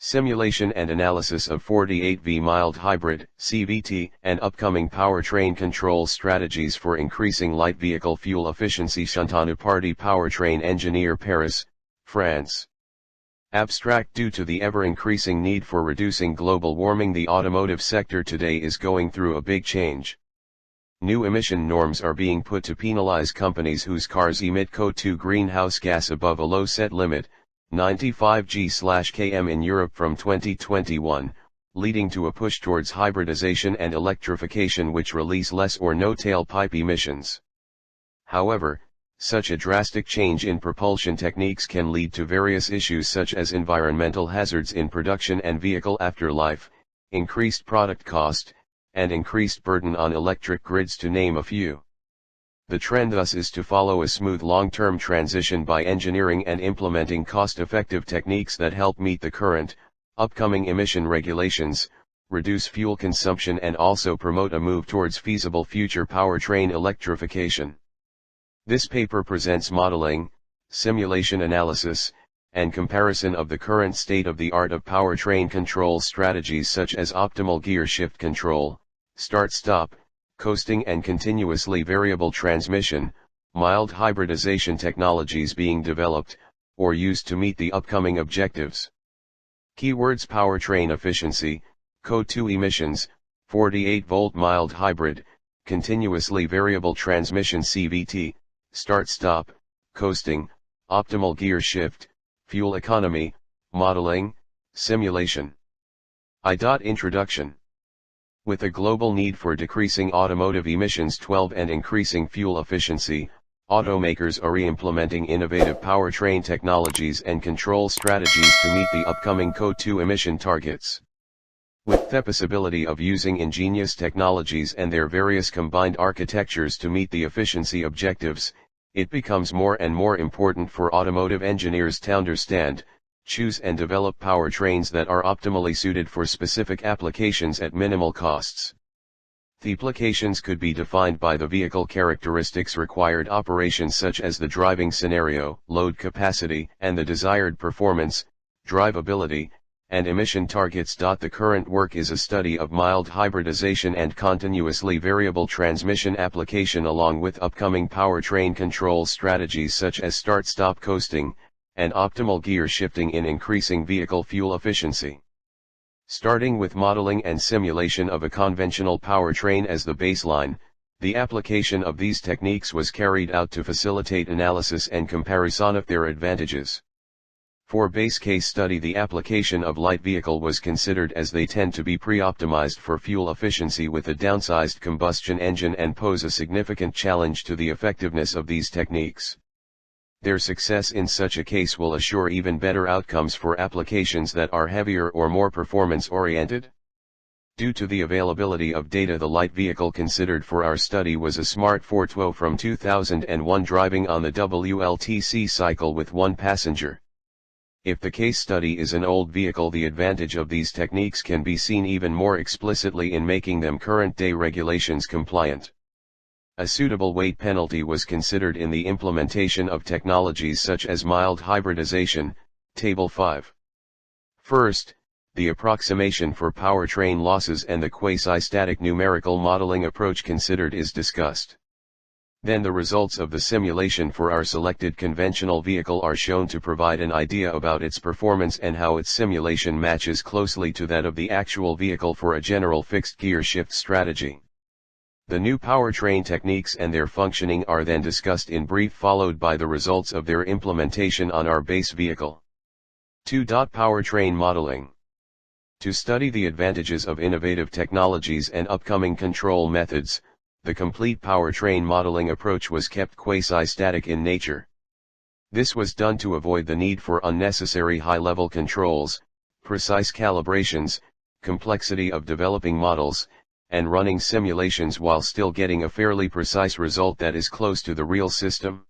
simulation and analysis of 48V mild hybrid, CVT, and upcoming powertrain control strategies for increasing light vehicle fuel efficiency. Shantanu Pardhi, powertrain engineer, Paris, France. Abstract. Due to the ever-increasing need for reducing global warming, the automotive sector today is going through a big change. New emission norms are being put to penalize companies whose cars emit CO2 greenhouse gas above a low set limit, 95 g/km in Europe from 2021, leading to a push towards hybridization and electrification which release less or no tailpipe emissions. However, such a drastic change in propulsion techniques can lead to various issues such as environmental hazards in production and vehicle afterlife, increased product cost, and increased burden on electric grids, to name a few. The trend thus is to follow a smooth long-term transition by engineering and implementing cost-effective techniques that help meet the current, upcoming emission regulations, reduce fuel consumption, and also promote a move towards feasible future powertrain electrification. This paper presents modeling, simulation analysis, and comparison of the current state-of-the-art of powertrain control strategies such as optimal gear shift control, start-stop, coasting, and continuously variable transmission, mild hybridization technologies being developed, or used to meet the upcoming objectives. Keywords: powertrain efficiency, CO2 emissions, 48-volt mild hybrid, continuously variable transmission CVT, start-stop, coasting, optimal gear shift, fuel economy, modeling, simulation. Introduction. With a global need for decreasing automotive emissions 12 and increasing fuel efficiency, automakers are re-implementing innovative powertrain technologies and control strategies to meet the upcoming CO2 emission targets. With the possibility of using ingenious technologies and their various combined architectures to meet the efficiency objectives, it becomes more and more important for automotive engineers to understand, choose and develop powertrains that are optimally suited for specific applications at minimal costs. The applications could be defined by the vehicle characteristics, required operations such as the driving scenario, load capacity, and the desired performance, drivability, and emission targets. The current work is a study of mild hybridization and continuously variable transmission application along with upcoming powertrain control strategies such as start-stop, coasting, and optimal gear shifting in increasing vehicle fuel efficiency. Starting with modeling and simulation of a conventional powertrain as the baseline, the application of these techniques was carried out to facilitate analysis and comparison of their advantages. For base case study, the application of light vehicle was considered as they tend to be pre-optimized for fuel efficiency with a downsized combustion engine and pose a significant challenge to the effectiveness of these techniques. Their success in such a case will assure even better outcomes for applications that are heavier or more performance-oriented. Due to the availability of data, the light vehicle considered for our study was a smart Ford Two from 2001 driving on the Wltc cycle with one passenger. If the case study is an old vehicle, the advantage of these techniques can be seen even more explicitly in making them current-day regulations compliant. A suitable weight penalty was considered in the implementation of technologies such as mild hybridization, Table 5. First, the approximation for powertrain losses and the quasi-static numerical modeling approach considered is discussed. Then the results of the simulation for our selected conventional vehicle are shown to provide an idea about its performance and how its simulation matches closely to that of the actual vehicle for a general fixed gear shift strategy. The new powertrain techniques and their functioning are then discussed in brief, followed by the results of their implementation on our base vehicle. 2. Powertrain modeling. To study the advantages of innovative technologies and upcoming control methods, the complete powertrain modeling approach was kept quasi-static in nature. This was done to avoid the need for unnecessary high-level controls, precise calibrations, complexity of developing models, and running simulations while still getting a fairly precise result that is close to the real system.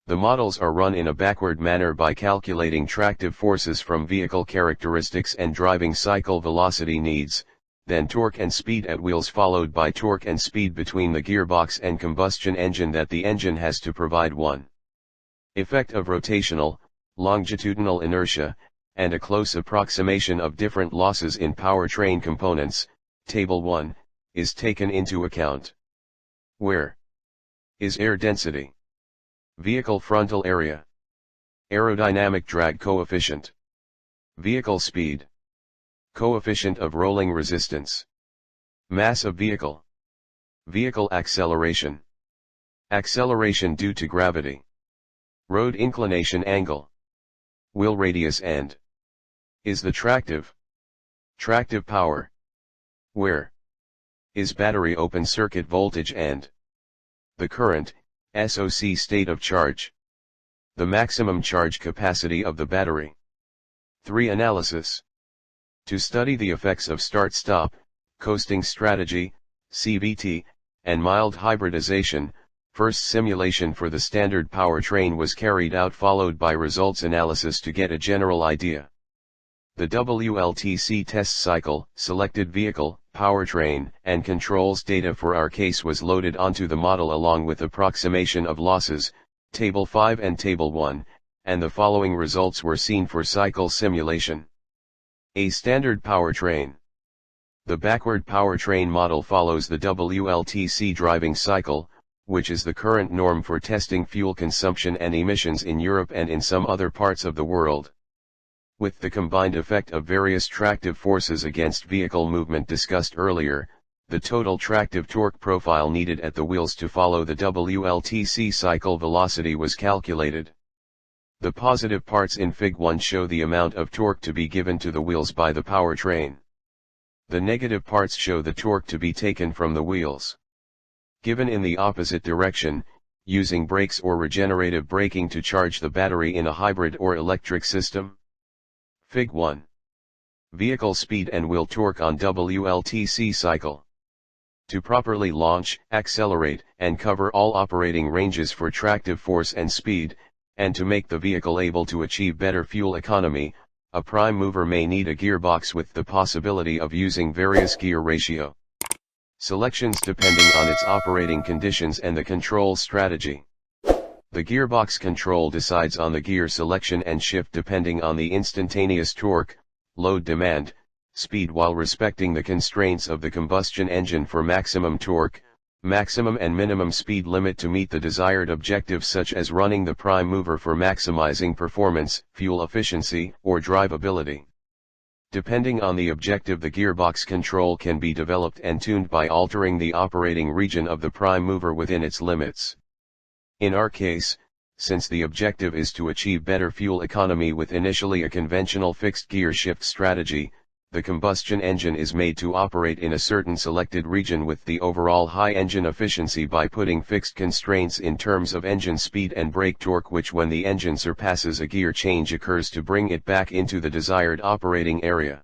The models are run in a backward manner by calculating tractive forces from vehicle characteristics and driving cycle velocity needs, then torque and speed at wheels, followed by torque and speed between the gearbox and combustion engine that the engine has to provide. 1. Effect of rotational, longitudinal inertia, and a close approximation of different losses in powertrain components, Table 1, is taken into account. Where is air density, vehicle frontal area, aerodynamic drag coefficient, vehicle speed, coefficient of rolling resistance, mass of vehicle, vehicle acceleration, acceleration due to gravity, road inclination angle, wheel radius, and is the tractive power. Where is battery open circuit voltage and the current, SOC state of charge, the maximum charge capacity of the battery. 3. Analysis. To study the effects of start-stop, coasting strategy, CVT, and mild hybridization, first simulation for the standard powertrain was carried out, followed by results analysis to get a general idea. The Wltc test cycle, selected vehicle, powertrain, and controls data for our case was loaded onto the model along with approximation of losses, Table 5 and Table 1, and the following results were seen for cycle simulation. A standard powertrain. The backward powertrain model follows the Wltc driving cycle, which is the current norm for testing fuel consumption and emissions in Europe and in some other parts of the world. With the combined effect of various tractive forces against vehicle movement discussed earlier, the total tractive torque profile needed at the wheels to follow the Wltc cycle velocity was calculated. The positive parts in Fig 1 show the amount of torque to be given to the wheels by the powertrain. The negative parts show the torque to be taken from the wheels. Given in the opposite direction, using brakes or regenerative braking to charge the battery in a hybrid or electric system. Fig 1. Vehicle speed and wheel torque on Wltc cycle. To properly launch, accelerate, and cover all operating ranges for tractive force and speed, and to make the vehicle able to achieve better fuel economy, a prime mover may need a gearbox with the possibility of using various gear ratio selections depending on its operating conditions and the control strategy. The gearbox control decides on the gear selection and shift depending on the instantaneous torque, load demand, speed, while respecting the constraints of the combustion engine for maximum torque, maximum and minimum speed limit to meet the desired objectives such as running the prime mover for maximizing performance, fuel efficiency, or drivability. Depending on the objective, the gearbox control can be developed and tuned by altering the operating region of the prime mover within its limits. In our case, since the objective is to achieve better fuel economy with initially a conventional fixed gear shift strategy, the combustion engine is made to operate in a certain selected region with the overall high engine efficiency by putting fixed constraints in terms of engine speed and brake torque, which when the engine surpasses a gear change occurs to bring it back into the desired operating area.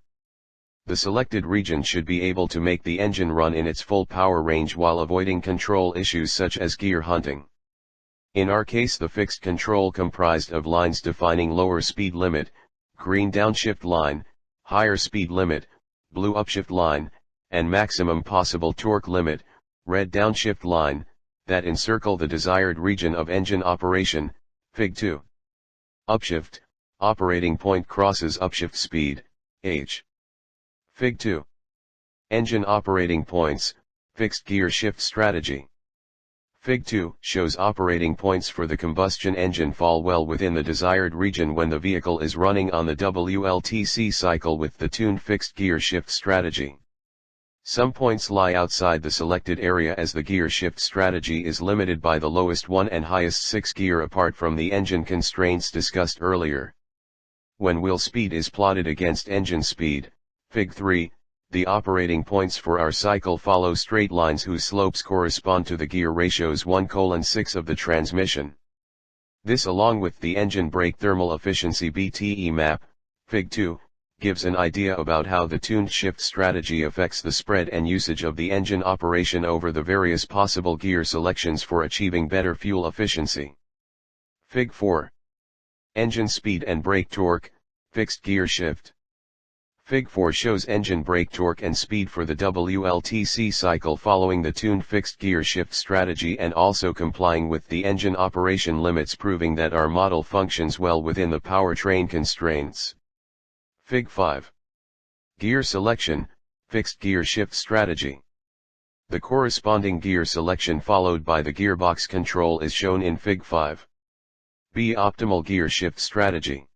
The selected region should be able to make the engine run in its full power range while avoiding control issues such as gear hunting. In our case, the fixed control comprised of lines defining lower speed limit, green downshift line, higher speed limit, blue upshift line, and maximum possible torque limit, red downshift line, that encircle the desired region of engine operation. Fig 2. Upshift, operating point crosses upshift speed, h. Fig 2. Engine operating points, fixed gear shift strategy. Fig 2 shows operating points for the combustion engine fall well within the desired region when the vehicle is running on the Wltc cycle with the tuned fixed gear shift strategy. Some points lie outside the selected area as the gear shift strategy is limited by the lowest 1 and highest 6 gear apart from the engine constraints discussed earlier. When wheel speed is plotted against engine speed, Fig 3, the operating points for our cycle follow straight lines whose slopes correspond to the gear ratios 1:6 of the transmission. This, along with the engine brake thermal efficiency BTE map, Fig 2, gives an idea about how the tuned shift strategy affects the spread and usage of the engine operation over the various possible gear selections for achieving better fuel efficiency. Fig 4. Engine speed and brake torque, fixed gear shift. Fig 4 shows engine brake torque and speed for the Wltc cycle following the tuned fixed gear shift strategy and also complying with the engine operation limits, proving that our model functions well within the powertrain constraints. Fig 5. Gear selection, fixed gear shift strategy. The corresponding gear selection followed by the gearbox control is shown in Fig 5. B. Optimal gear shift strategy.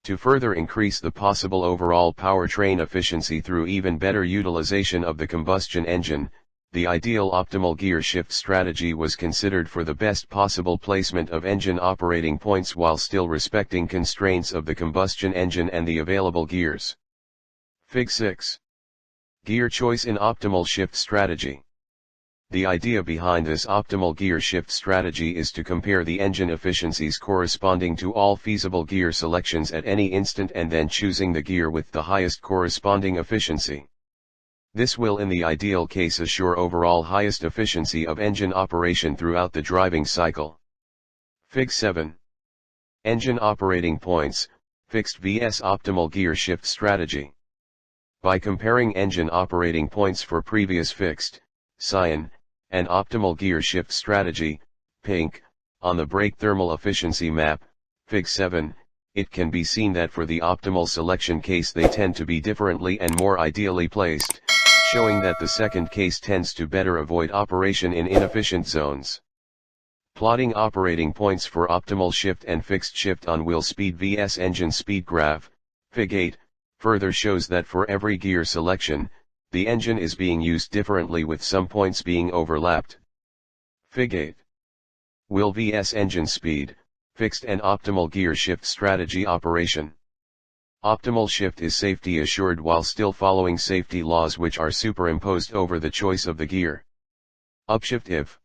To further increase the possible overall powertrain efficiency through even better utilization of the combustion engine, the ideal optimal gear shift strategy was considered for the best possible placement of engine operating points while still respecting constraints of the combustion engine and the available gears. Fig 6. Gear choice in optimal shift strategy. The idea behind this optimal gear shift strategy is to compare the engine efficiencies corresponding to all feasible gear selections at any instant and then choosing the gear with the highest corresponding efficiency. This will in the ideal case assure overall highest efficiency of engine operation throughout the driving cycle. Fig 7. Engine operating points, fixed vs optimal gear shift strategy. By comparing engine operating points for previous fixed, cyan, and optimal gear shift strategy, pink, on the brake thermal efficiency map, Fig 7, it can be seen that for the optimal selection case they tend to be differently and more ideally placed, showing that the second case tends to better avoid operation in inefficient zones. Plotting operating points for optimal shift and fixed shift on wheel speed vs engine speed graph, Fig 8, further shows that for every gear selection, the engine is being used differently with some points being overlapped. Fig 8. Wheel vs engine speed, fixed and optimal gear shift strategy operation. Optimal shift is safety assured while still following safety laws which are superimposed over the choice of the gear. Upshift if.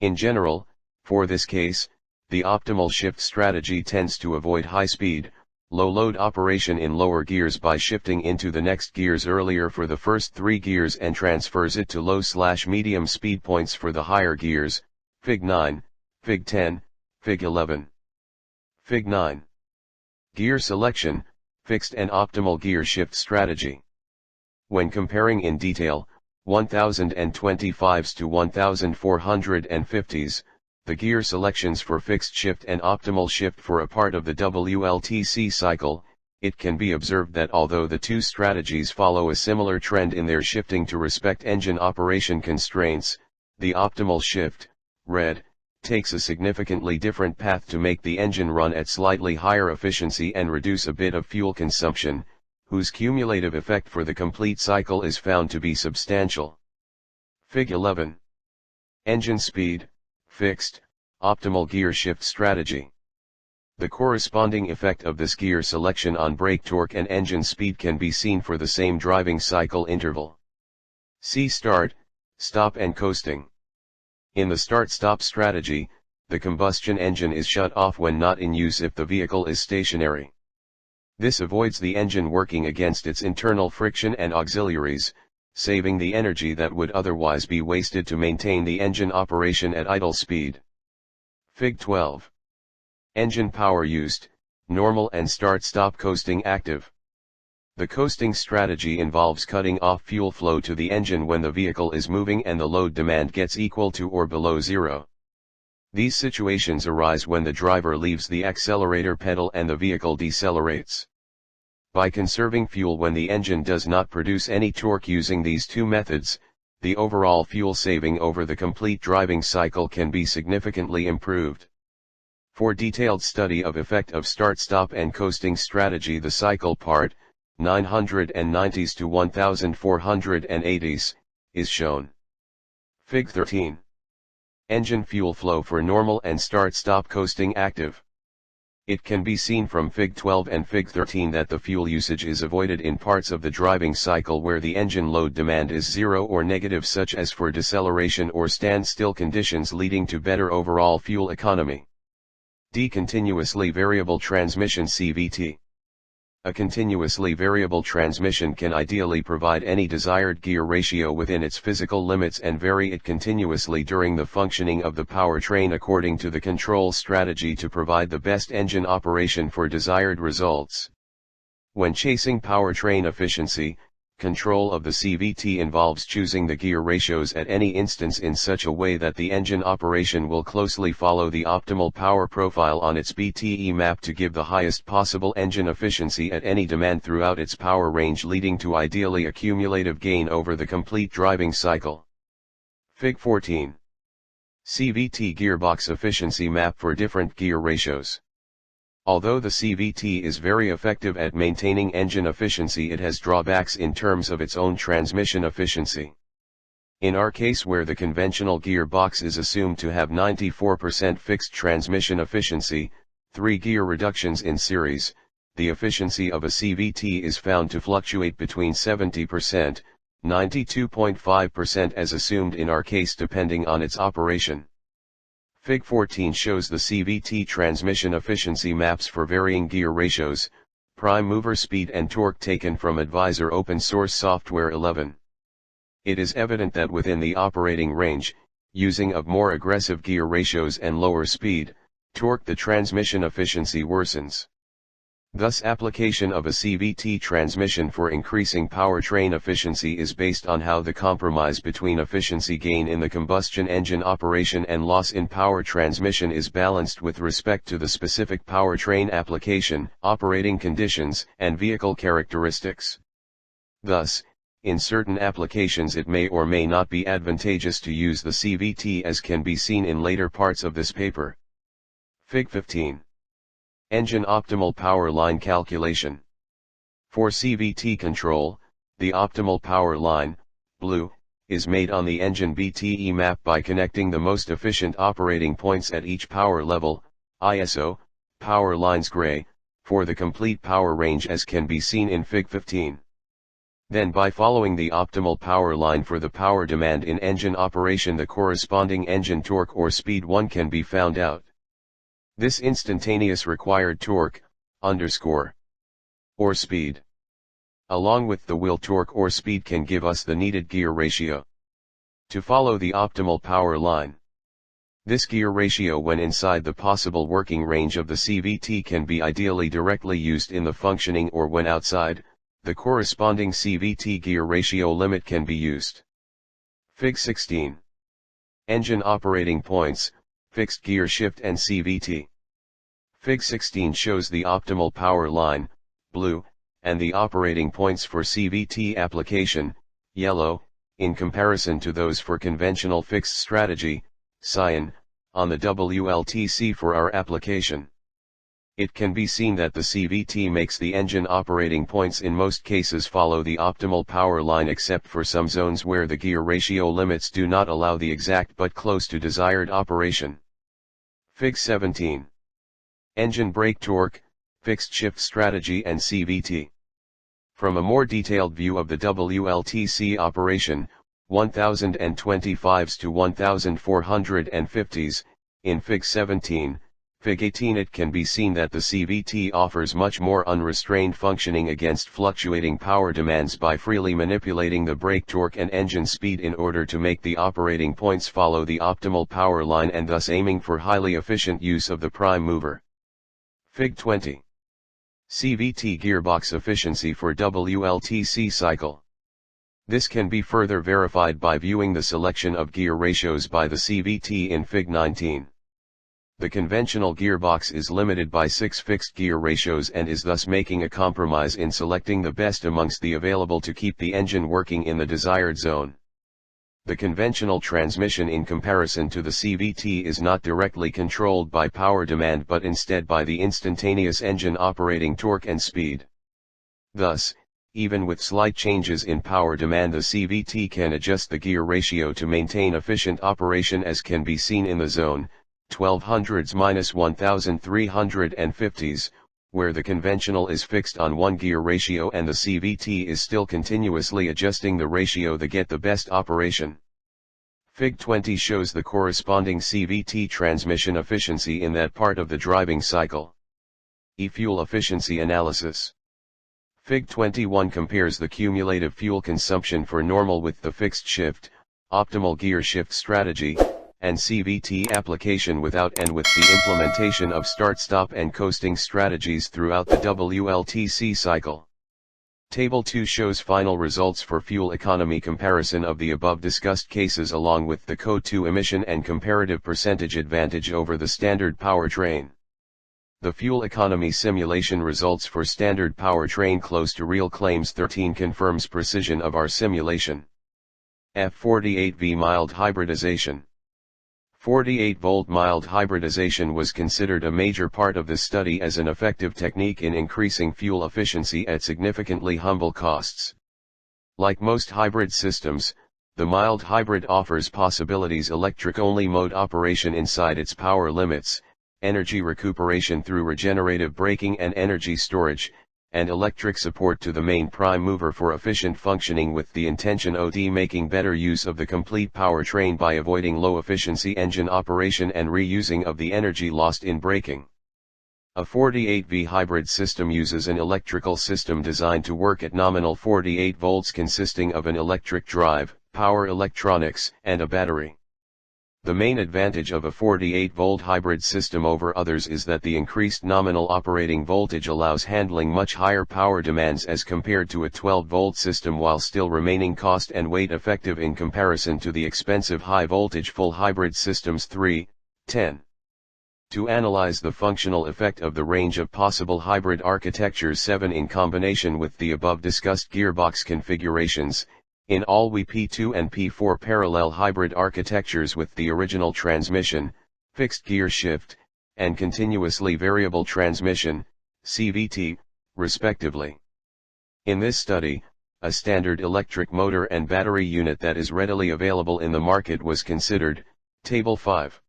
In general, for this case, the optimal shift strategy tends to avoid high speed, low load operation in lower gears by shifting into the next gears earlier for the first three gears and transfers it to low/medium speed points for the higher gears, Fig 9, Fig 10, Fig 11. Fig 9. Gear selection, fixed and optimal gear shift strategy. When comparing in detail, 1025s to 1450s, the gear selections for fixed shift and optimal shift for a part of the Wltc cycle, it can be observed that although the two strategies follow a similar trend in their shifting to respect engine operation constraints, the optimal shift, red, takes a significantly different path to make the engine run at slightly higher efficiency and reduce a bit of fuel consumption, whose cumulative effect for the complete cycle is found to be substantial. Fig 11. Engine speed, fixed, optimal gear shift strategy. The corresponding effect of this gear selection on brake torque and engine speed can be seen for the same driving cycle interval. See start, stop and coasting. In the start-stop strategy, the combustion engine is shut off when not in use if the vehicle is stationary. This avoids the engine working against its internal friction and auxiliaries, saving the energy that would otherwise be wasted to maintain the engine operation at idle speed. Fig 12. Engine power used, normal and start-stop coasting active. The coasting strategy involves cutting off fuel flow to the engine when the vehicle is moving and the load demand gets equal to or below zero. These situations arise when the driver leaves the accelerator pedal and the vehicle decelerates. By conserving fuel when the engine does not produce any torque using these two methods, the overall fuel saving over the complete driving cycle can be significantly improved. For detailed study of effect of start-stop and coasting strategy, the cycle part, 990s to 1480s, is shown. Fig 13. Engine fuel flow for normal and start-stop coasting active. It can be seen from Fig 12 and Fig 13 that the fuel usage is avoided in parts of the driving cycle where the engine load demand is zero or negative, such as for deceleration or standstill conditions, leading to better overall fuel economy. D. Continuously variable transmission CVT. A continuously variable transmission can ideally provide any desired gear ratio within its physical limits and vary it continuously during the functioning of the powertrain according to the control strategy to provide the best engine operation for desired results. When chasing powertrain efficiency, Control of the CVT involves choosing the gear ratios at any instance in such a way that the engine operation will closely follow the optimal power profile on its BTE map to give the highest possible engine efficiency at any demand throughout its power range, leading to ideally a cumulative gain over the complete driving cycle. Fig 14. CVT gearbox efficiency map for different gear ratios. Although the CVT is very effective at maintaining engine efficiency, it has drawbacks in terms of its own transmission efficiency. In our case, where the conventional gearbox is assumed to have 94% fixed transmission efficiency, 3 gear reductions in series, the efficiency of a CVT is found to fluctuate between 70%, 92.5% as assumed in our case, depending on its operation. Fig 14 shows the CVT transmission efficiency maps for varying gear ratios, prime mover speed and torque taken from Advisor open source software 11. It is evident that within the operating range, using of more aggressive gear ratios and lower speed, torque, the transmission efficiency worsens. Thus, application of a CVT transmission for increasing powertrain efficiency is based on how the compromise between efficiency gain in the combustion engine operation and loss in power transmission is balanced with respect to the specific powertrain application, operating conditions, and vehicle characteristics. Thus, in certain applications it may or may not be advantageous to use the CVT, as can be seen in later parts of this paper. Fig 15. Engine optimal power line calculation. For CVT control, the optimal power line, blue, is made on the engine BTE map by connecting the most efficient operating points at each power level, ISO, power lines gray, for the complete power range, as can be seen in Fig 15. Then, by following the optimal power line for the power demand in engine operation, the corresponding engine torque or speed 1 can be found out. This instantaneous required torque, or speed, along with the will torque or speed, can give us the needed gear ratio to follow the optimal power line. This gear ratio, when inside the possible working range of the CVT, can be ideally directly used in the functioning, or when outside, the corresponding CVT gear ratio limit can be used. Fig 16. Engine operating points, fixed gear shift and CVT. Fig 16 shows the optimal power line, blue, and the operating points for CVT application, yellow, in comparison to those for conventional fixed strategy, cyan, on the Wltc for our application. It can be seen that the CVT makes the engine operating points in most cases follow the optimal power line, except for some zones where the gear ratio limits do not allow the exact but close to desired operation. Fig 17. Engine brake torque, fixed shift strategy and CVT. From a more detailed view of the Wltc operation, 1025s to 1450s, in Fig 17, Fig 18, it can be seen that the CVT offers much more unrestrained functioning against fluctuating power demands by freely manipulating the brake torque and engine speed in order to make the operating points follow the optimal power line, and thus aiming for highly efficient use of the prime mover. Fig 20. CVT gearbox efficiency for Wltc cycle. This can be further verified by viewing the selection of gear ratios by the CVT in Fig 19. The conventional gearbox is limited by 6 fixed gear ratios and is thus making a compromise in selecting the best amongst the available to keep the engine working in the desired zone. The conventional transmission, in comparison to the CVT, is not directly controlled by power demand but instead by the instantaneous engine operating torque and speed. Thus, even with slight changes in power demand, the CVT can adjust the gear ratio to maintain efficient operation, as can be seen in the zone 1200s-1350s, where the conventional is fixed on one gear ratio and the CVT is still continuously adjusting the ratio to get the best operation. Fig 20 shows the corresponding CVT transmission efficiency in that part of the driving cycle. E-fuel efficiency analysis. Fig 21 compares the cumulative fuel consumption for normal with the fixed shift, optimal gear shift strategy, and CVT application without and with the implementation of start-stop and coasting strategies throughout the Wltc cycle. Table 2 shows final results for fuel economy comparison of the above discussed cases along with the CO2 emission and comparative percentage advantage over the standard powertrain. The fuel economy simulation results for standard powertrain close to real claims 13 confirms precision of our simulation. F48V mild hybridization. 48-volt mild hybridization was considered a major part of the study as an effective technique in increasing fuel efficiency at significantly humble costs. Like most hybrid systems, the mild hybrid offers possibilities: electric-only mode operation inside its power limits, energy recuperation through regenerative braking and energy storage, and electric support to the main prime mover for efficient functioning, with the intention of making better use of the complete powertrain by avoiding low-efficiency engine operation and reusing of the energy lost in braking. A 48V hybrid system uses an electrical system designed to work at nominal 48 volts consisting of an electric drive, power electronics, and a battery. The main advantage of a 48-volt hybrid system over others is that the increased nominal operating voltage allows handling much higher power demands as compared to a 12-volt system, while still remaining cost and weight effective in comparison to the expensive high-voltage full hybrid systems. 3.10. To analyze the functional effect of the range of possible hybrid architectures 7 in combination with the above discussed gearbox configurations, in all we P2 and P4 parallel hybrid architectures with the original transmission, fixed gear shift, and continuously variable transmission, CVT, respectively. In this study, a standard electric motor and battery unit that is readily available in the market was considered. Table 5.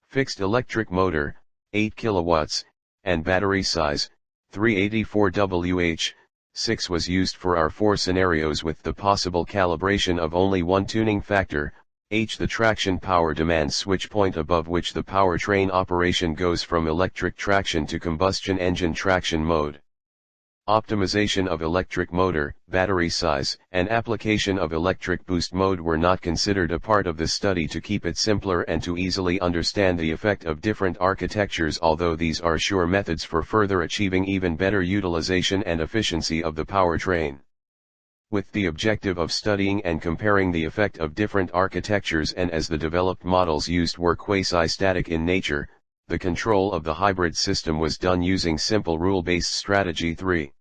Fixed electric motor, 8 kilowatts, and battery size, 384 Wh. 6 was used for our 4 scenarios with the possible calibration of only one tuning factor, H, the traction power demand switch point above which the powertrain operation goes from electric traction to combustion engine traction mode. Optimization of electric motor, battery size, and application of electric boost mode were not considered a part of the study to keep it simpler and to easily understand the effect of different architectures, although these are sure methods for further achieving even better utilization and efficiency of the powertrain. With the objective of studying and comparing the effect of different architectures, and as the developed models used were quasi-static in nature, the control of the hybrid system was done using simple rule-based strategy 3.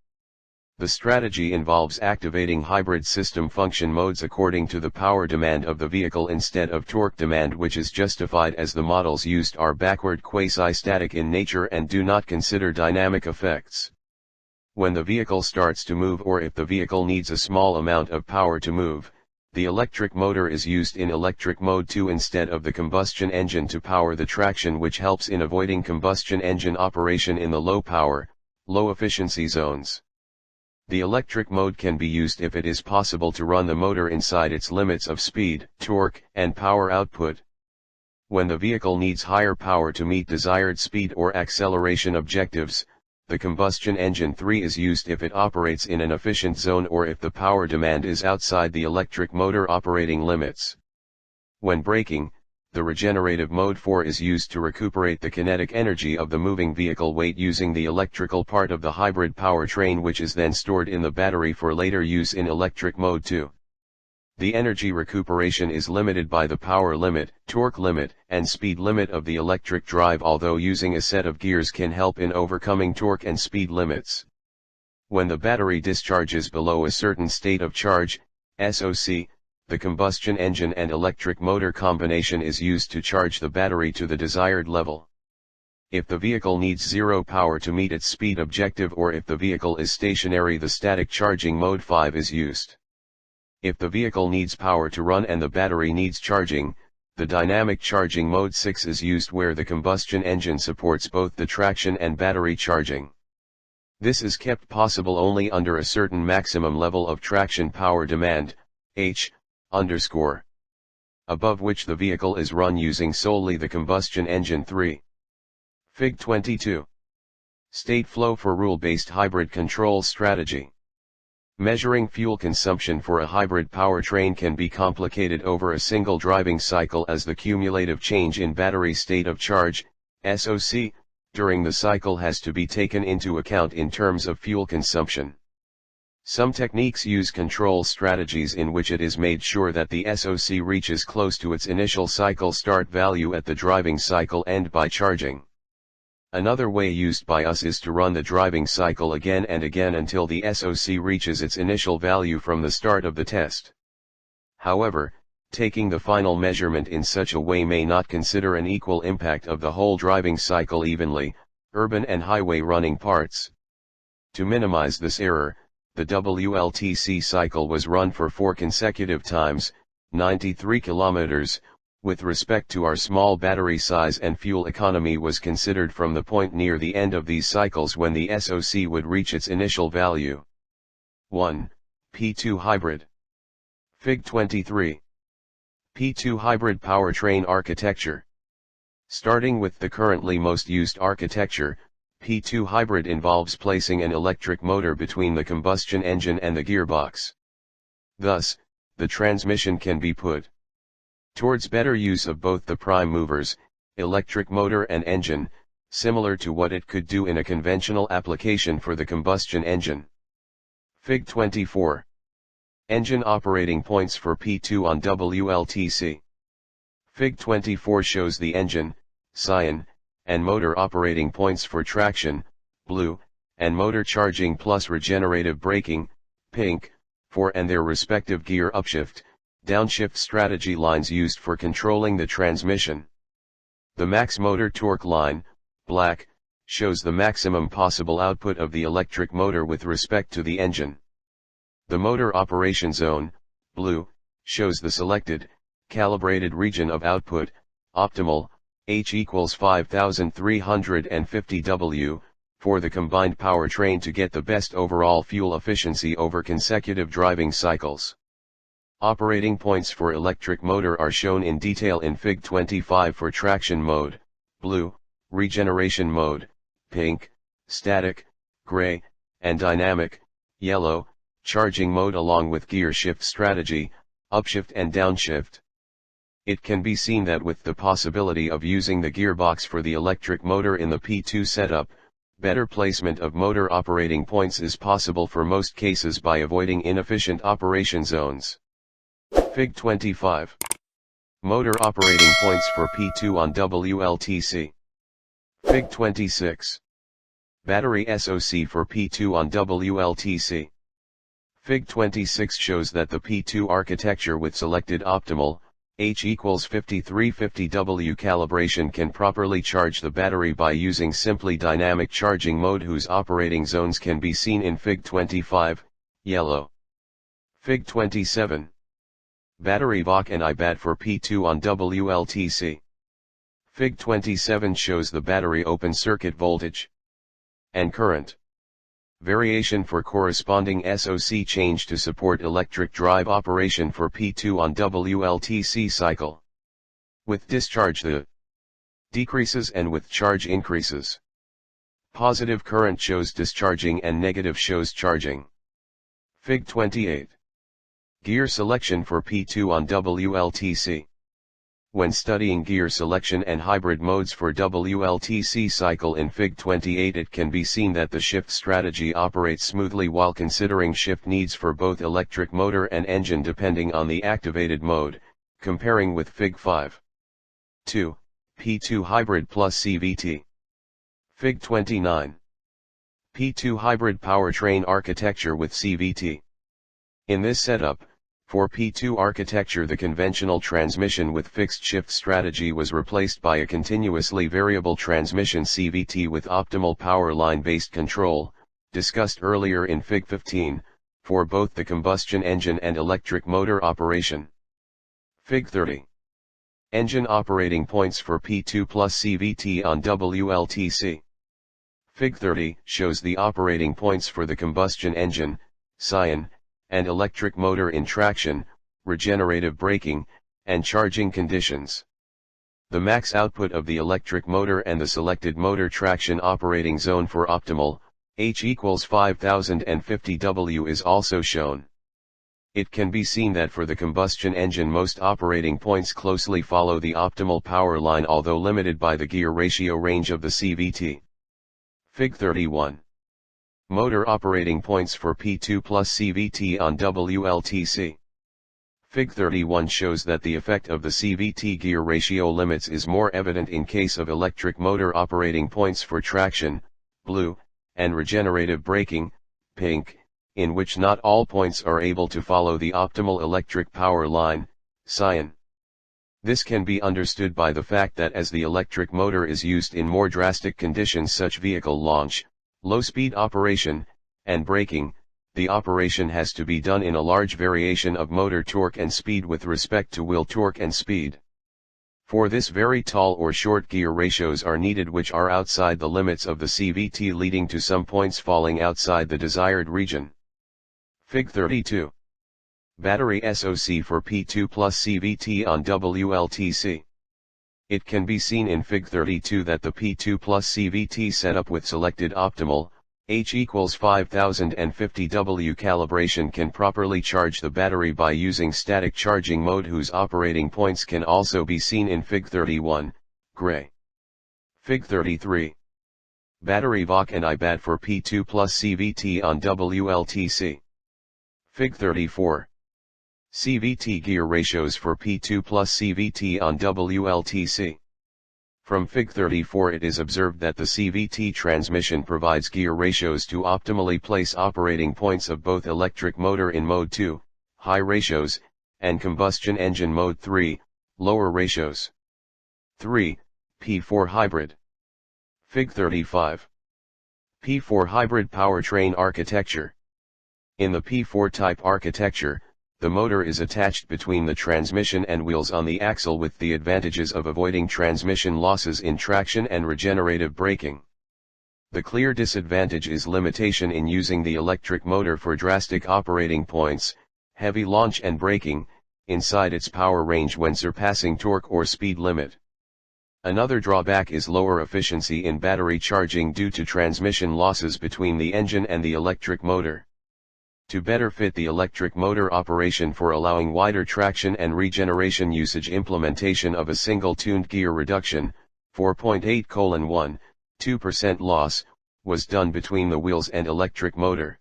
The strategy involves activating hybrid system function modes according to the power demand of the vehicle instead of torque demand, which is justified as the models used are backward quasi-static in nature and do not consider dynamic effects. When the vehicle starts to move, or if the vehicle needs a small amount of power to move, the electric motor is used in electric mode 2 instead of the combustion engine to power the traction, which helps in avoiding combustion engine operation in the low power, low efficiency zones. The electric mode can be used if it is possible to run the motor inside its limits of speed, torque, and power output. When the vehicle needs higher power to meet desired speed or acceleration objectives, the combustion engine 3 is used if it operates in an efficient zone or if the power demand is outside the electric motor operating limits. When braking, the regenerative mode 4 is used to recuperate the kinetic energy of the moving vehicle weight using the electrical part of the hybrid powertrain, which is then stored in the battery for later use in electric mode 2. The energy recuperation is limited by the power limit, torque limit, and speed limit of the electric drive, although using a set of gears can help in overcoming torque and speed limits. When the battery discharges below a certain state of charge, SOC, the combustion engine and electric motor combination is used to charge the battery to the desired level. If the vehicle needs zero power to meet its speed objective, or if the vehicle is stationary, the static charging mode 5 is used. If the vehicle needs power to run and the battery needs charging, the dynamic charging mode 6 is used, where the combustion engine supports both the traction and battery charging. This is kept possible only under a certain maximum level of traction power demand, H_, above which the vehicle is run using solely the combustion engine 3. Fig 22. State flow for rule-based hybrid control strategy. Measuring fuel consumption for a hybrid powertrain can be complicated over a single driving cycle, as the cumulative change in battery state of charge, SOC, during the cycle has to be taken into account in terms of fuel consumption. Some techniques use control strategies in which it is made sure that the SoC reaches close to its initial cycle start value at the driving cycle end by charging. Another way used by us is to run the driving cycle again and again until the SoC reaches its initial value from the start of the test. However, taking the final measurement in such a way may not consider an equal impact of the whole driving cycle evenly, urban and highway running parts. To minimize this error, the Wltc cycle was run for 4 consecutive times, 93 kilometers, with respect to our small battery size, and fuel economy was considered from the point near the end of these cycles when the SoC would reach its initial value. 1. P2 Hybrid. Fig 23. P2 Hybrid Powertrain Architecture. Starting with the currently most used architecture, P2 Hybrid involves placing an electric motor between the combustion engine and the gearbox. Thus, the transmission can be put towards better use of both the prime movers, electric motor and engine, similar to what it could do in a conventional application for the combustion engine. Fig 24. Engine operating points for P2 on Wltc. Fig 24 shows the engine, cyan, and motor operating points for traction, blue, and motor charging plus regenerative braking, pink, for and their respective gear upshift, downshift strategy lines used for controlling the transmission. The max motor torque line, black, shows the maximum possible output of the electric motor with respect to the engine. The motor operation zone, blue, shows the selected, calibrated region of output, optimal, H equals 5350 W, for the combined powertrain to get the best overall fuel efficiency over consecutive driving cycles. Operating points for electric motor are shown in detail in Fig 25 for traction mode, blue, regeneration mode, pink, static, gray, and dynamic, yellow, charging mode along with gear shift strategy, upshift and downshift. It can be seen that with the possibility of using the gearbox for the electric motor in the P2 setup, better placement of motor operating points is possible for most cases by avoiding inefficient operation zones. Fig 25. Motor operating points for P2 on Wltc. Fig 26. Battery SoC for P2 on Wltc. Fig 26 shows that the P2 architecture with selected optimal, H equals 5350 W calibration can properly charge the battery by using simply dynamic charging mode whose operating zones can be seen in Fig 25, yellow. Fig 27. Battery VOC and IBAT for P2 on Wltc. Fig 27 shows the battery open circuit voltage and current variation for corresponding SoC change to support electric drive operation for P2 on Wltc cycle. With discharge the decreases and with charge increases. Positive current shows discharging and negative shows charging. Fig 28. Gear selection for P2 on Wltc. When studying gear selection and hybrid modes for Wltc cycle in Fig 28, it can be seen that the shift strategy operates smoothly while considering shift needs for both electric motor and engine depending on the activated mode, comparing with Fig 5. 2. P2 hybrid plus CVT. Fig 29. P2 hybrid powertrain architecture with CVT. In this setup, for P2 architecture, the conventional transmission with fixed shift strategy was replaced by a continuously variable transmission CVT with optimal power line based control, discussed earlier in Fig 15, for both the combustion engine and electric motor operation. Fig 30. Engine operating points for P2 plus CVT on Wltc. Fig 30 shows the operating points for the combustion engine, cyan, and electric motor in traction, regenerative braking, and charging conditions. The max output of the electric motor and the selected motor traction operating zone for optimal, H equals 5050 W is also shown. It can be seen that for the combustion engine most operating points closely follow the optimal power line, although limited by the gear ratio range of the CVT. Fig 31. Motor operating points for P2 plus CVT on Wltc. Fig 31 shows that the effect of the CVT gear ratio limits is more evident in case of electric motor operating points for traction, blue, and regenerative braking, pink, in which not all points are able to follow the optimal electric power line, cyan. This can be understood by the fact that as the electric motor is used in more drastic conditions such vehicle launch, low-speed operation, and braking, the operation has to be done in a large variation of motor torque and speed with respect to wheel torque and speed. For this very tall or short gear ratios are needed which are outside the limits of the CVT, leading to some points falling outside the desired region. Fig 32. Battery SOC for P2 plus CVT on Wltc. It can be seen in Fig 32 that the P2 plus CVT setup with selected optimal, H equals 5050 W calibration can properly charge the battery by using static charging mode, whose operating points can also be seen in Fig 31, gray. Fig 33. Battery VOC and IBAT for P2 plus CVT on Wltc. Fig 34. CVT gear ratios for P2 plus CVT on Wltc. From Fig 34 it is observed that the CVT transmission provides gear ratios to optimally place operating points of both electric motor in mode 2, high ratios, and combustion engine mode 3, lower ratios. 3. P4 hybrid. Fig 35. P4 hybrid powertrain architecture. In the P4 type architecture, the motor is attached between the transmission and wheels on the axle with the advantages of avoiding transmission losses in traction and regenerative braking. The clear disadvantage is limitation in using the electric motor for drastic operating points, heavy launch and braking, inside its power range when surpassing torque or speed limit. Another drawback is lower efficiency in battery charging due to transmission losses between the engine and the electric motor. To better fit the electric motor operation for allowing wider traction and regeneration usage, implementation of a single tuned gear reduction, 4.8:1, 2% loss, was done between the wheels and electric motor.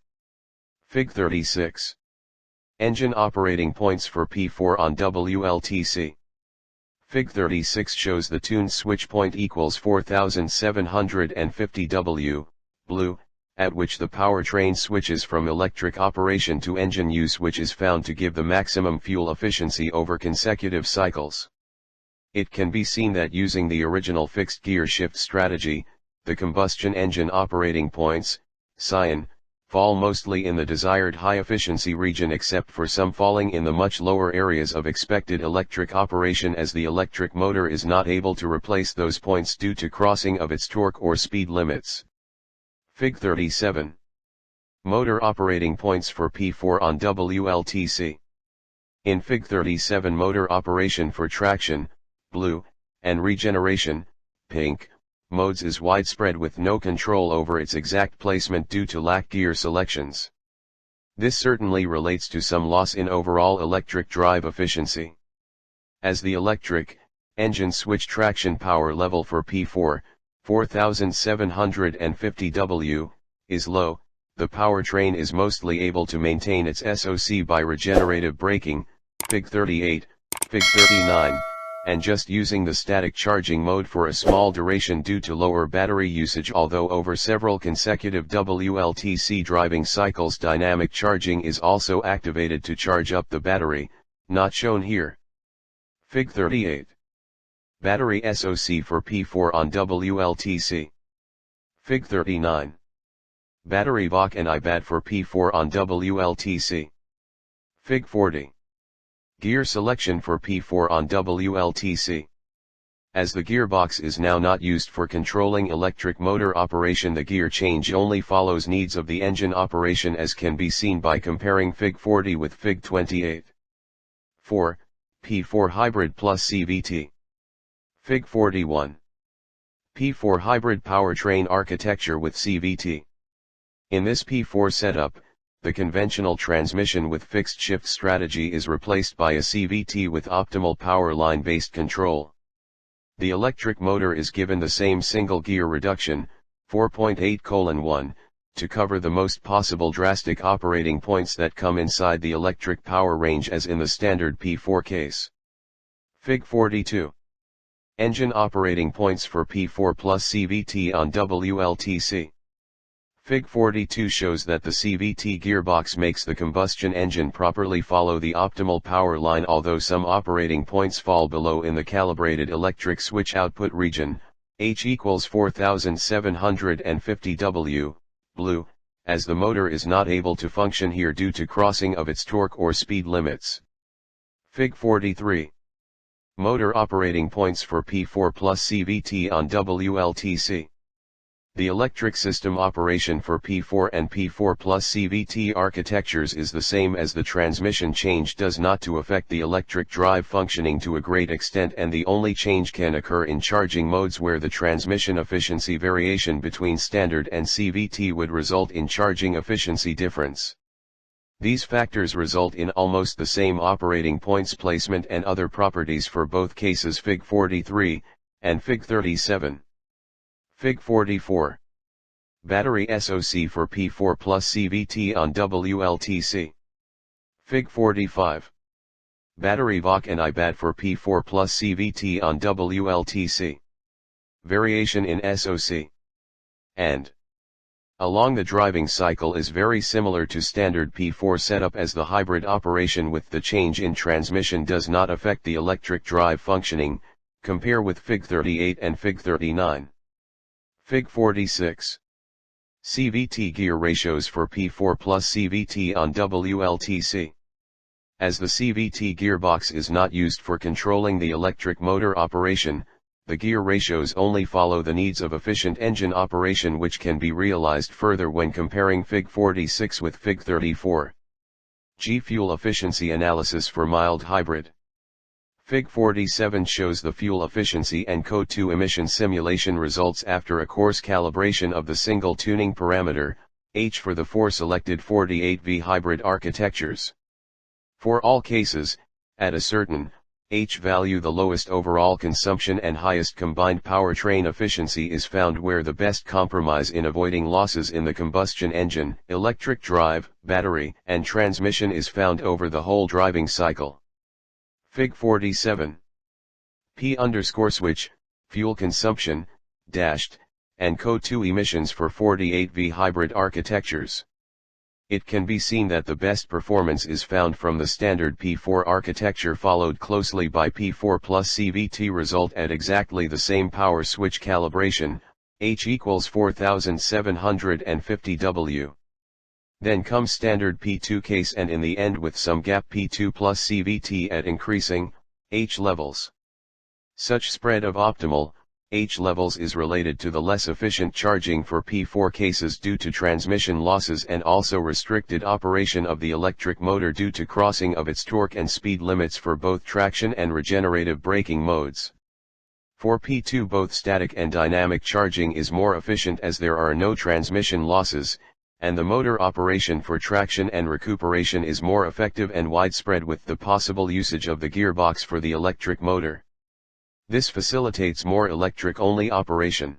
Fig 36. Engine operating points for P4 on Wltc. Fig 36 shows the tuned switch point equals 4750 W, blue, at which the powertrain switches from electric operation to engine use, which is found to give the maximum fuel efficiency over consecutive cycles. It can be seen that using the original fixed gear shift strategy, the combustion engine operating points, cyan, fall mostly in the desired high efficiency region except for some falling in the much lower areas of expected electric operation, as the electric motor is not able to replace those points due to crossing of its torque or speed limits. Fig 37. Motor operating points for P4 on Wltc. In Fig 37, motor operation for traction, blue, and regeneration, pink, modes is widespread with no control over its exact placement due to lack gear selections. This certainly relates to some loss in overall electric drive efficiency. As the electric engine switch traction power level for P4, 4750 W, is low, the powertrain is mostly able to maintain its SOC by regenerative braking, Fig 38, Fig 39, and just using the static charging mode for a small duration due to lower battery usage, although over several consecutive Wltc driving cycles dynamic charging is also activated to charge up the battery, not shown here. Fig 38. Battery SOC for P4 on Wltc. Fig 39. Battery VOC and IBAT for P4 on Wltc. Fig 40. Gear selection for P4 on Wltc. As the gearbox is now not used for controlling electric motor operation, the gear change only follows needs of the engine operation, as can be seen by comparing Fig 40 with Fig 28. 4. P4 hybrid plus CVT. Fig 41. P4 hybrid powertrain architecture with CVT. In this P4 setup, the conventional transmission with fixed shift strategy is replaced by a CVT with optimal power line based control. The electric motor is given the same single gear reduction, 4.8:1, to cover the most possible drastic operating points that come inside the electric power range as in the standard P4 case. Fig 42. Engine operating points for P4 plus CVT on Wltc. Fig 42 shows that the CVT gearbox makes the combustion engine properly follow the optimal power line, although some operating points fall below in the calibrated electric switch output region, H equals 4750 W, blue, as the motor is not able to function here due to crossing of its torque or speed limits. Fig 43. Motor operating points for P4 plus CVT on Wltc. The electric system operation for P4 and P4 plus CVT architectures is the same as the transmission change does not to affect the electric drive functioning to a great extent, and the only change can occur in charging modes where the transmission efficiency variation between standard and CVT would result in charging efficiency difference. These factors result in almost the same operating points placement and other properties for both cases, Fig 43 and Fig 37. Fig 44. Battery SOC for P4 plus CVT on Wltc. Fig 45. Battery VOC and IBAT for P4 plus CVT on Wltc. Variation in SOC and along the driving cycle is very similar to standard P4 setup, as the hybrid operation with the change in transmission does not affect the electric drive functioning. Compare with Fig 38 and Fig 39. Fig 46. CVT gear ratios for P4 plus CVT on Wltc. As the CVT gearbox is not used for controlling the electric motor operation, the gear ratios only follow the needs of efficient engine operation, which can be realized further when comparing Fig 46 with Fig 34. G fuel efficiency analysis for mild hybrid. Fig 47 shows the fuel efficiency and CO2 emission simulation results after a coarse calibration of the single tuning parameter, H, for the four selected 48V hybrid architectures. For all cases, at a certain H value, the lowest overall consumption and highest combined powertrain efficiency is found where the best compromise in avoiding losses in the combustion engine, electric drive, battery, and transmission is found over the whole driving cycle. Fig 47. P_switch, fuel consumption, dashed, and CO2 emissions for 48V hybrid architectures. It can be seen that the best performance is found from the standard P4 architecture, followed closely by P4 plus CVT, result at exactly the same power switch calibration, H equals 4750 W. Then comes standard P2 case, and in the end with some gap P2 plus CVT at increasing H levels. Such spread of optimal H levels is related to the less efficient charging for P4 cases due to transmission losses, and also restricted operation of the electric motor due to crossing of its torque and speed limits for both traction and regenerative braking modes. For P2 both static and dynamic charging is more efficient as there are no transmission losses, and the motor operation for traction and recuperation is more effective and widespread with the possible usage of the gearbox for the electric motor. This facilitates more electric-only operation.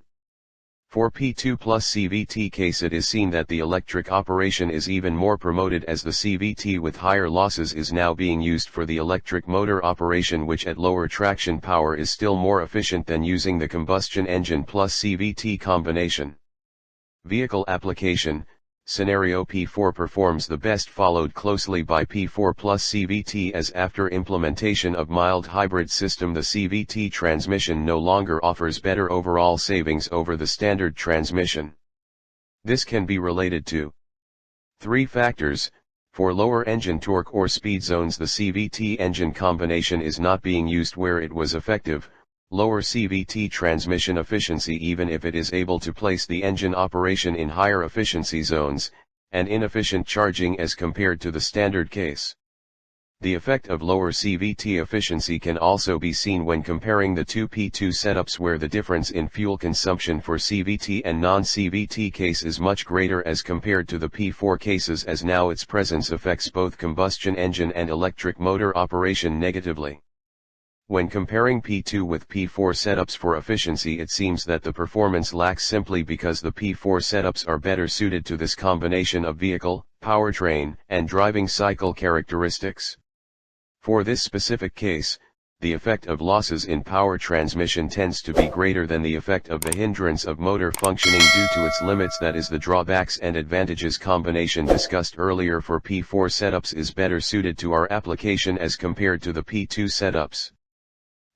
For P2 plus CVT case, it is seen that the electric operation is even more promoted, as the CVT with higher losses is now being used for the electric motor operation, which at lower traction power is still more efficient than using the combustion engine plus CVT combination. Vehicle application. Scenario P4 performs the best, followed closely by P4 plus CVT, as after implementation of mild hybrid system the CVT transmission no longer offers better overall savings over the standard transmission. This can be related to 3 factors. For lower engine torque or speed zones, the CVT engine combination is not being used where it was effective. Lower CVT transmission efficiency even if it is able to place the engine operation in higher efficiency zones, and inefficient charging as compared to the standard case. The effect of lower CVT efficiency can also be seen when comparing the two P2 setups, where the difference in fuel consumption for CVT and non-CVT case is much greater as compared to the P4 cases, as now its presence affects both combustion engine and electric motor operation negatively. When comparing P2 with P4 setups for efficiency, it seems that the performance lacks simply because the P4 setups are better suited to this combination of vehicle, powertrain, and driving cycle characteristics. For this specific case, the effect of losses in power transmission tends to be greater than the effect of the hindrance of motor functioning due to its limits. That is, the drawbacks and advantages combination discussed earlier for P4 setups is better suited to our application as compared to the P2 setups.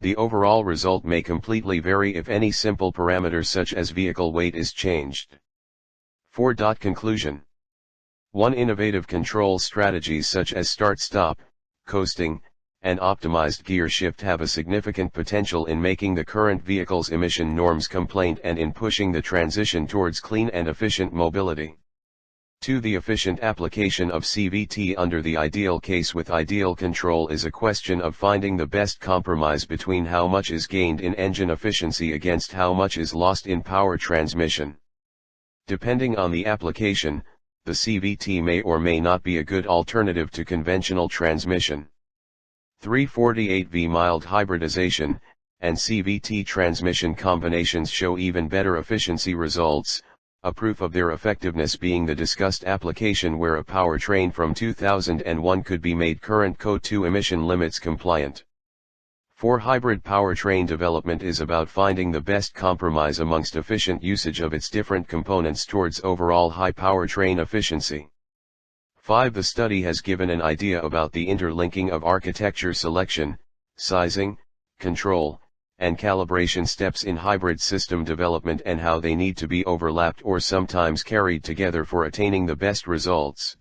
The overall result may completely vary if any simple parameter such as vehicle weight is changed. 4. Conclusion. 1. Innovative control strategies such as start-stop, coasting, and optimized gear shift have a significant potential in making the current vehicle's emission norms compliant and in pushing the transition towards clean and efficient mobility. 2. The efficient application of CVT under the ideal case with ideal control is a question of finding the best compromise between how much is gained in engine efficiency against how much is lost in power transmission. Depending on the application, the CVT may or may not be a good alternative to conventional transmission. 348V mild hybridization and CVT transmission combinations show even better efficiency results, a proof of their effectiveness being the discussed application where a powertrain from 2001 could be made current Code 2 emission limits compliant. 4. Hybrid powertrain development is about finding the best compromise amongst efficient usage of its different components towards overall high powertrain efficiency. 5. The study has given an idea about the interlinking of architecture selection, sizing, control, and calibration steps in hybrid system development and how they need to be overlapped or sometimes carried together for attaining the best results.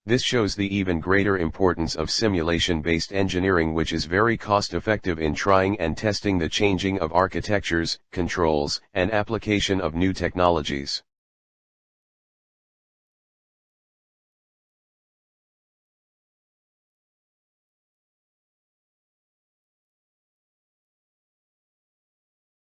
This shows the even greater importance of simulation-based engineering, which is very cost-effective in trying and testing the changing of architectures, controls, and application of new technologies.